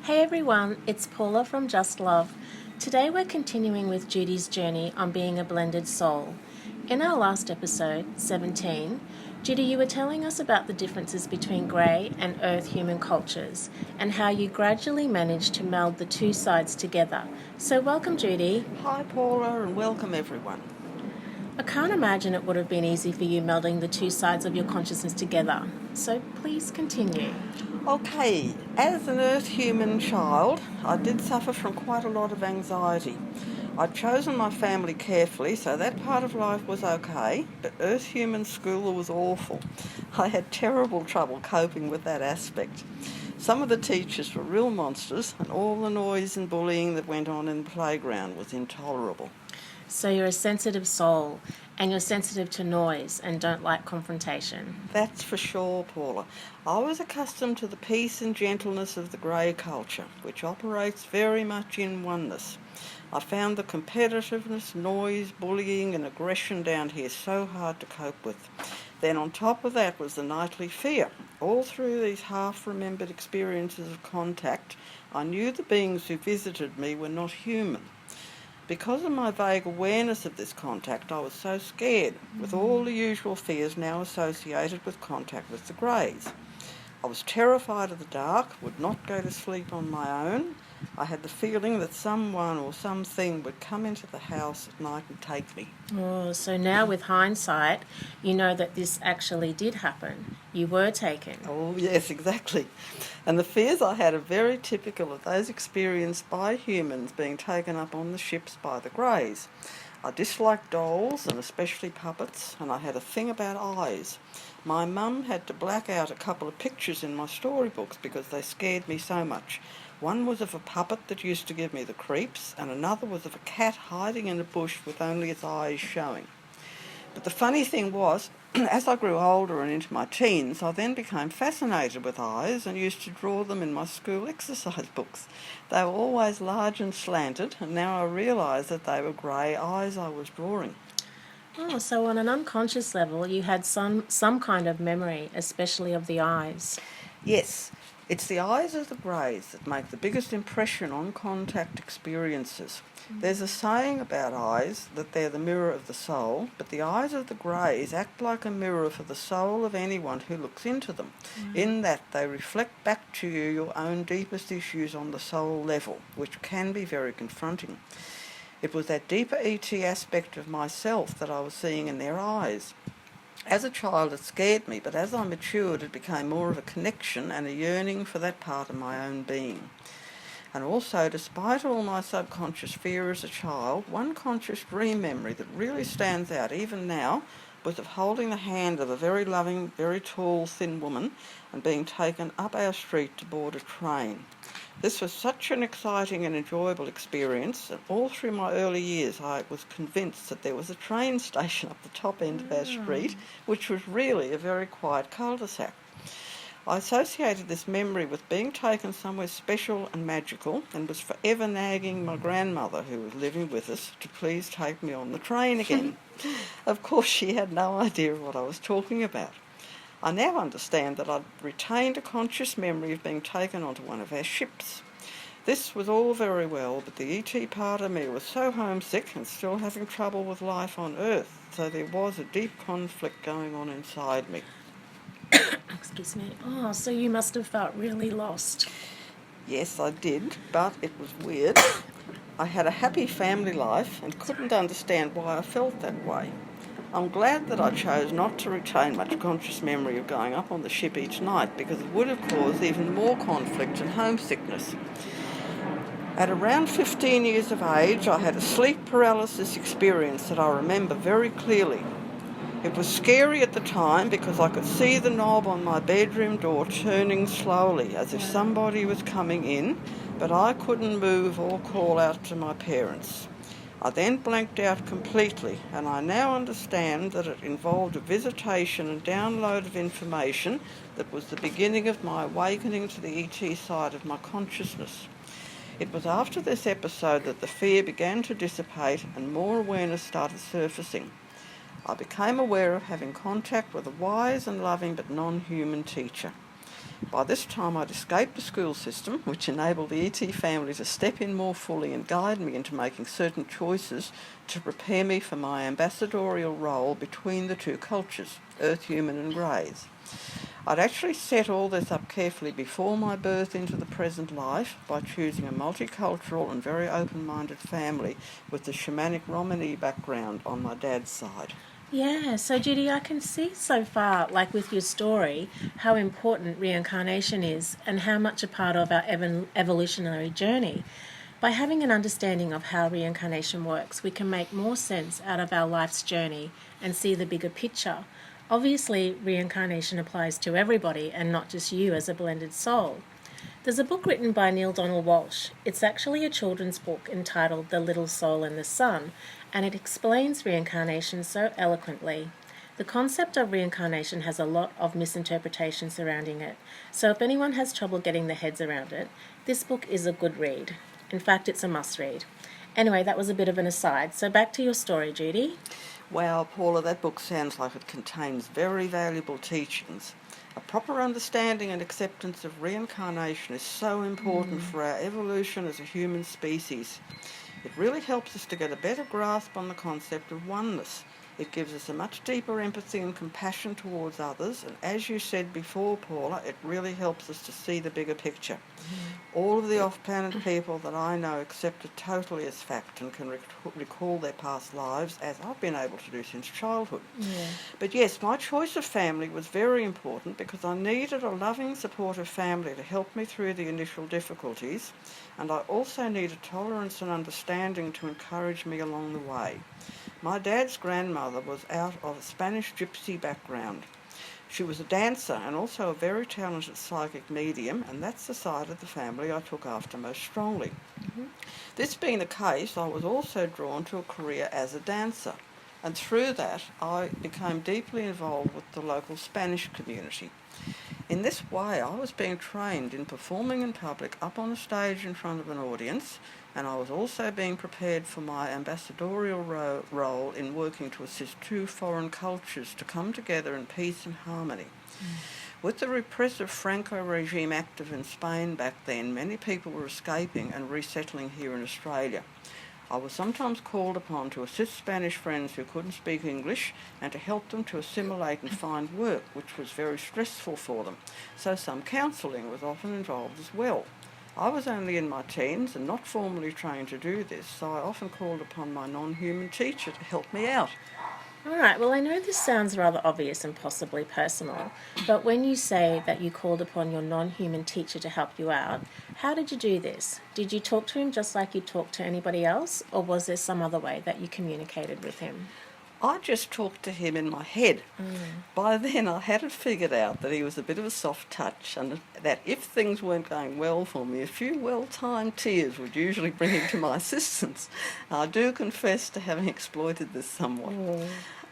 Hey everyone, it's Paula from Just Love. Today we're continuing with Judy's journey on being a blended soul. In our last episode, 17, Judy, you were telling us about the differences between grey and earth human cultures and how you gradually managed to meld the two sides together. So welcome, Judy. Hi Paula, and welcome everyone. I can't imagine it would have been easy for you melding the two sides of your consciousness together. So please continue. Okay, as an earth human child, I did suffer from quite a lot of anxiety. I'd chosen my family carefully, so that part of life was okay, but earth human school was awful. I had terrible trouble coping with that aspect. Some of the teachers were real monsters, and all the noise and bullying that went on in the playground was intolerable. So you're a sensitive soul, and you're sensitive to noise and don't like confrontation. That's for sure, Paula. I was accustomed to the peace and gentleness of the grey culture, which operates very much in oneness. I found the competitiveness, noise, bullying and aggression down here so hard to cope with. Then on top of that was the nightly fear. All through these half-remembered experiences of contact, I knew the beings who visited me were not human. Because of my vague awareness of this contact, I was so scared, with all the usual fears now associated with contact with the greys. I was terrified of the dark, would not go to sleep on my own. I had the feeling that someone or something would come into the house at night and take me. Oh, so now with hindsight, you know that this actually did happen. You were taken. Oh, yes, exactly. And the fears I had are very typical of those experienced by humans being taken up on the ships by the greys. I disliked dolls, and especially puppets, and I had a thing about eyes. My mum had to black out a couple of pictures in my storybooks because they scared me so much. One was of a puppet that used to give me the creeps, and another was of a cat hiding in a bush with only its eyes showing. But the funny thing was, as I grew older and into my teens, I then became fascinated with eyes and used to draw them in my school exercise books. They were always large and slanted, and now I realise that they were grey eyes I was drawing. Oh, so on an unconscious level, you had some kind of memory, especially of the eyes. Yes, it's the eyes of the greys that make the biggest impression on contact experiences. There's a saying about eyes that they're the mirror of the soul, but the eyes of the greys act like a mirror for the soul of anyone who looks into them, in that they reflect back to you your own deepest issues on the soul level, which can be very confronting. It was that deeper ET aspect of myself that I was seeing in their eyes. As a child, it scared me, but as I matured, it became more of a connection and a yearning for that part of my own being. And also, despite all my subconscious fear as a child, one conscious dream memory that really stands out even now was of holding the hand of a very loving, very tall, thin woman and being taken up our street to board a train. This was such an exciting and enjoyable experience, and all through my early years I was convinced that there was a train station up the top end of our street, which was really a very quiet cul-de-sac. I associated this memory with being taken somewhere special and magical, and was forever nagging my grandmother, who was living with us, to please take me on the train again. Of course, she had no idea what I was talking about. I now understand that I'd retained a conscious memory of being taken onto one of our ships. This was all very well, but the ET part of me was so homesick and still having trouble with life on Earth, so there was a deep conflict going on inside me. Excuse me. Oh, so you must have felt really lost. Yes, I did, but it was weird. I had a happy family life and couldn't understand why I felt that way. I'm glad that I chose not to retain much conscious memory of going up on the ship each night, because it would have caused even more conflict and homesickness. At around 15 years of age, I had a sleep paralysis experience that I remember very clearly. It was scary at the time because I could see the knob on my bedroom door turning slowly as if somebody was coming in, but I couldn't move or call out to my parents. I then blanked out completely, and I now understand that it involved a visitation and download of information that was the beginning of my awakening to the ET side of my consciousness. It was after this episode that the fear began to dissipate and more awareness started surfacing. I became aware of having contact with a wise and loving but non-human teacher. By this time I'd escaped the school system, which enabled the ET family to step in more fully and guide me into making certain choices to prepare me for my ambassadorial role between the two cultures, Earth human and Greys. I'd actually set all this up carefully before my birth into the present life by choosing a multicultural and very open-minded family with the shamanic Romani background on my dad's side. Yeah, so Judy, I can see so far, like with your story, how important reincarnation is and how much a part of our evolutionary journey. By having an understanding of how reincarnation works, we can make more sense out of our life's journey and see the bigger picture. Obviously, reincarnation applies to everybody and not just you as a blended soul. There's a book written by Neale Donald Walsch. It's actually a children's book entitled The Little Soul in the Sun, and it explains reincarnation so eloquently. The concept of reincarnation has a lot of misinterpretation surrounding it, so if anyone has trouble getting their heads around it, this book is a good read. In fact, it's a must-read. Anyway, that was a bit of an aside, so back to your story, Judy. Wow, Paula, that book sounds like it contains very valuable teachings. A proper understanding and acceptance of reincarnation is so important for our evolution as a human species. It really helps us to get a better grasp on the concept of oneness. It gives us a much deeper empathy and compassion towards others, and as you said before, Paula, it really helps us to see the bigger picture. All of the off-planet people that I know accept it totally as fact and can recall their past lives, as I've been able to do since childhood. Yeah. But yes, my choice of family was very important because I needed a loving, supportive family to help me through the initial difficulties, and I also needed tolerance and understanding to encourage me along the way. My dad's grandmother was out of a Spanish gypsy background. She was a dancer and also a very talented psychic medium, and that's the side of the family I took after most strongly. This being the case, I was also drawn to a career as a dancer, and through that I became deeply involved with the local Spanish community. In this way, I was being trained in performing in public up on a stage in front of an audience, and I was also being prepared for my ambassadorial role in working to assist two foreign cultures to come together in peace and harmony. With the repressive Franco regime active in Spain back then, many people were escaping and resettling here in Australia. I was sometimes called upon to assist Spanish friends who couldn't speak English and to help them to assimilate and find work, which was very stressful for them. So some counselling was often involved as well. I was only in my teens and not formally trained to do this, so I often called upon my non-human teacher to help me out. All right, well, I know this sounds rather obvious and possibly personal, but when you say that you called upon your non-human teacher to help you out, how did you do this? Did you talk to him just like you talk to anybody else, or was there some other way that you communicated with him? I just talked to him in my head. By then I had it figured out that he was a bit of a soft touch, and that if things weren't going well for me, a few well-timed tears would usually bring him to my assistance. I do confess to having exploited this somewhat.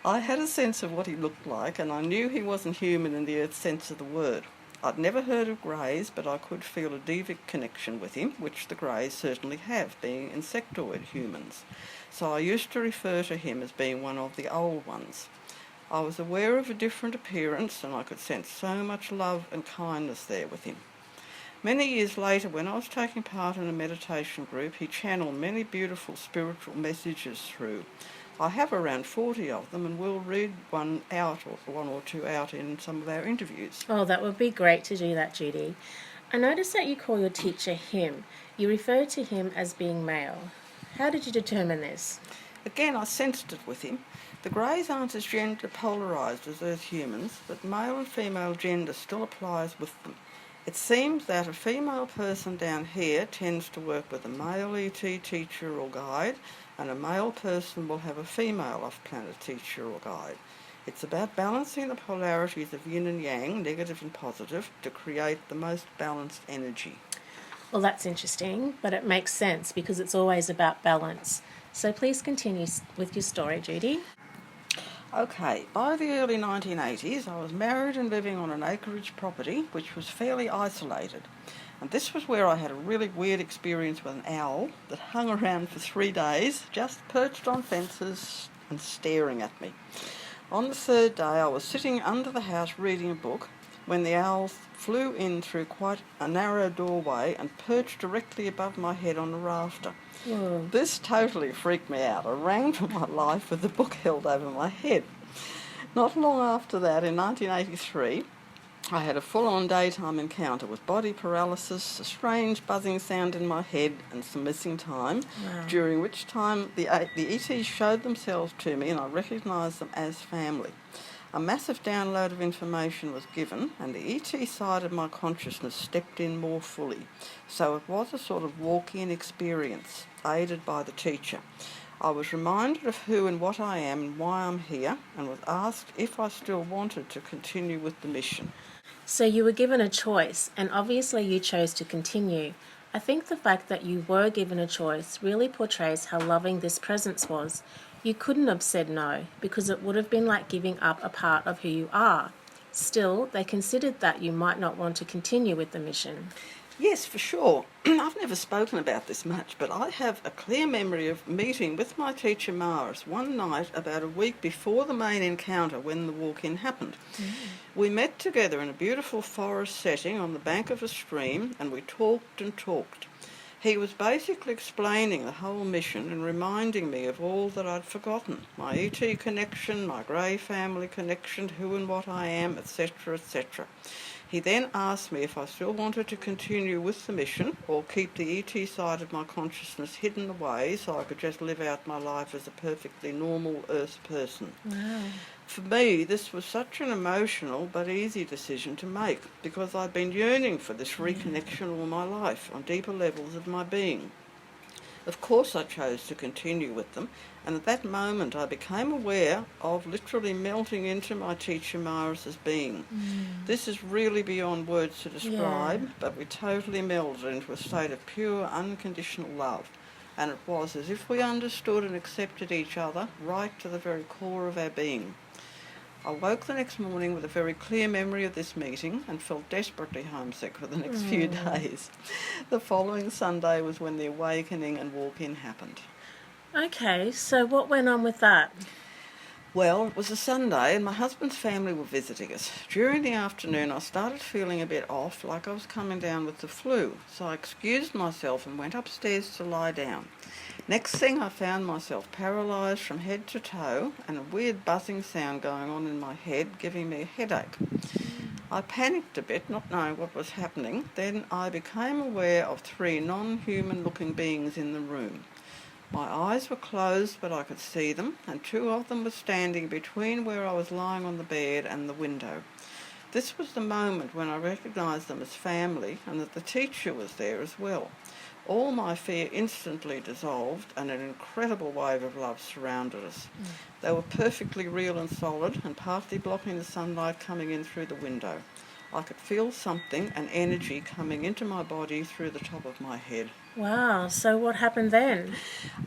I had a sense of what he looked like, and I knew he wasn't human in the earth sense of the word. I'd never heard of Greys, but I could feel a devic connection with him, which the Greys certainly have, being insectoid humans. So I used to refer to him as being one of the old ones. I was aware of a different appearance, and I could sense so much love and kindness there with him. Many years later, when I was taking part in a meditation group, he channeled many beautiful spiritual messages through. I have around 40 of them, and we'll read one or two out in some of our interviews. Oh, that would be great to do that, Judy. I noticed that you call your teacher him. You refer to him as being male. How did you determine this? Again, I sensed it with him. The Greys aren't as gender polarised as Earth humans, but male and female gender still applies with them. It seems that a female person down here tends to work with a male ET teacher or guide, and a male person will have a female off-planet teacher or guide. It's about balancing the polarities of yin and yang, negative and positive, to create the most balanced energy. Well, that's interesting, but it makes sense because it's always about balance. So please continue with your story, Judy. Okay, by the early 1980s, I was married and living on an acreage property which was fairly isolated. And this was where I had a really weird experience with an owl that hung around for 3 days, just perched on fences and staring at me. On the third day, I was sitting under the house reading a book when the owl flew in through quite a narrow doorway and perched directly above my head on a rafter. Whoa. This totally freaked me out. I ran for my life with the book held over my head. Not long after that, in 1983, I had a full-on daytime encounter with body paralysis, a strange buzzing sound in my head and some missing time, Wow. during which time the ETs showed themselves to me and I recognised them as family. A massive download of information was given and the ET side of my consciousness stepped in more fully. So it was a sort of walk-in experience, aided by the teacher. I was reminded of who and what I am and why I'm here, and was asked if I still wanted to continue with the mission. So you were given a choice, and obviously you chose to continue. I think the fact that you were given a choice really portrays how loving this presence was. You couldn't have said no, because it would have been like giving up a part of who you are. Still, they considered that you might not want to continue with the mission. Yes, for sure. I've never spoken about this much, but I have a clear memory of meeting with my teacher Maris one night about a week before the main encounter when the walk-in happened. We met together in a beautiful forest setting on the bank of a stream and we talked and talked. He was basically explaining the whole mission and reminding me of all that I'd forgotten. My ET connection, my Grey family connection, who and what I am, etc., etc. He then asked me if I still wanted to continue with the mission or keep the ET side of my consciousness hidden away so I could just live out my life as a perfectly normal Earth person. Wow. For me, this was such an emotional but easy decision to make because I'd been yearning for this reconnection all my life on deeper levels of my being. Of course I chose to continue with them, and at that moment I became aware of literally melting into my teacher Maris's being. This is really beyond words to describe, but we totally melded into a state of pure, unconditional love. And it was as if we understood and accepted each other right to the very core of our being. I woke the next morning with a very clear memory of this meeting and felt desperately homesick for the next few days. The following Sunday was when the awakening and walk-in happened. Okay, so what went on with that? Well, it was a Sunday and my husband's family were visiting us. During the afternoon I started feeling a bit off, like I was coming down with the flu, so I excused myself and went upstairs to lie down. Next thing I found myself paralysed from head to toe and a weird buzzing sound going on in my head, giving me a headache. I panicked a bit, not knowing what was happening. Then I became aware of 3 non-human looking beings in the room. My eyes were closed, but I could see them, and 2 of them were standing between where I was lying on the bed and the window. This was the moment when I recognised them as family and that the teacher was there as well. All my fear instantly dissolved and an incredible wave of love surrounded us. They were perfectly real and solid and partly blocking the sunlight coming in through the window. I could feel something, an energy, coming into my body through the top of my head. Wow, so what happened then?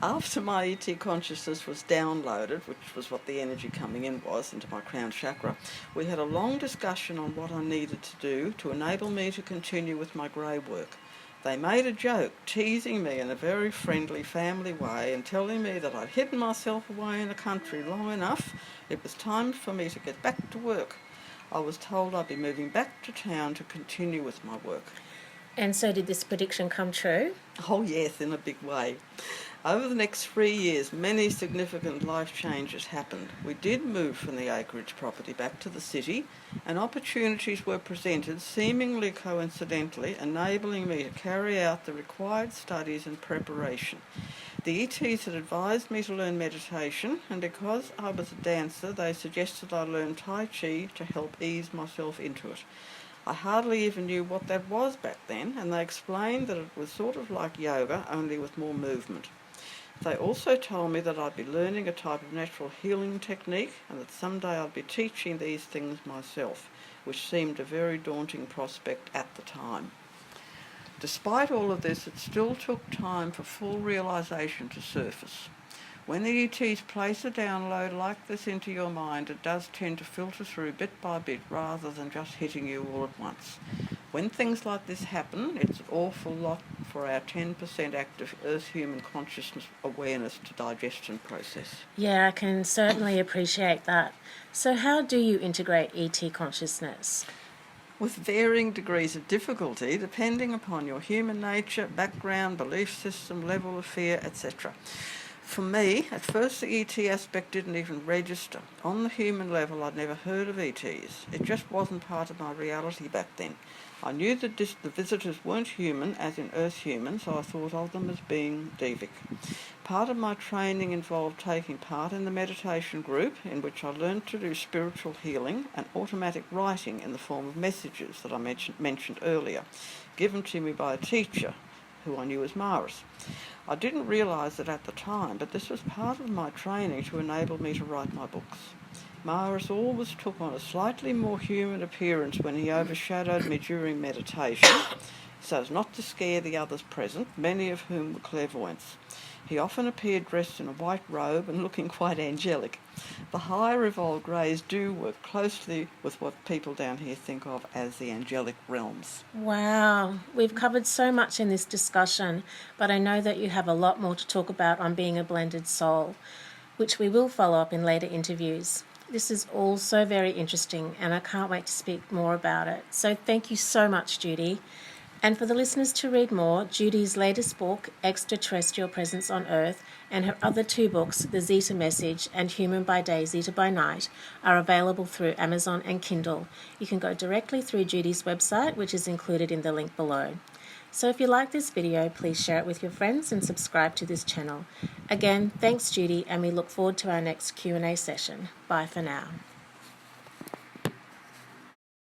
After my ET consciousness was downloaded, which was what the energy coming in was, into my crown chakra, we had a long discussion on what I needed to do to enable me to continue with my grey work. They made a joke, teasing me in a very friendly family way and telling me that I'd hidden myself away in the country long enough. It was time for me to get back to work. I was told I'd be moving back to town to continue with my work. And so did this prediction come true? Oh yes, in a big way. Over the next 3 years, many significant life changes happened. We did move from the acreage property back to the city, and opportunities were presented, seemingly coincidentally, enabling me to carry out the required studies and preparation. The ETs had advised me to learn meditation, and because I was a dancer, they suggested I learn Tai Chi to help ease myself into it. I hardly even knew what that was back then, and they explained that it was sort of like yoga, only with more movement. They also told me that I'd be learning a type of natural healing technique and that someday I'd be teaching these things myself, which seemed a very daunting prospect at the time. Despite all of this, it still took time for full realisation to surface. When the ETs place a download like this into your mind, it does tend to filter through bit by bit rather than just hitting you all at once. When things like this happen, it's an awful lot for our 10% active Earth human consciousness awareness to digest and process. Yeah, I can certainly appreciate that. So how do you integrate ET consciousness? with varying degrees of difficulty depending upon your human nature, background, belief system, level of fear, etc. For me, at first the ET aspect didn't even register. On the human level, I'd never heard of ETs. It just wasn't part of my reality back then. I knew that the visitors weren't human, as in Earth human, so I thought of them as being devic. Part of my training involved taking part in the meditation group, in which I learned to do spiritual healing and automatic writing in the form of messages that I mentioned earlier, given to me by a teacher who I knew as Maris. I didn't realise it at the time, but this was part of my training to enable me to write my books. Maris always took on a slightly more human appearance when he overshadowed me during meditation, so as not to scare the others present, many of whom were clairvoyants. He often appeared dressed in a white robe and looking quite angelic. The higher evolved rays do work closely with what people down here think of as the angelic realms. Wow, we've covered so much in this discussion, but I know that you have a lot more to talk about on being a blended soul, which we will follow up in later interviews. This is all so very interesting, and I can't wait to speak more about it. So thank you so much, Judy. And for the listeners to read more, Judy's latest book, Extraterrestrial Presence on Earth, and her other two books, The Zeta Message and Human by Day, Zeta by Night, are available through Amazon and Kindle. You can go directly through Judy's website, which is included in the link below. So if you like this video, please share it with your friends and subscribe to this channel. Again, thanks Judy, and we look forward to our next Q&A session. Bye for now.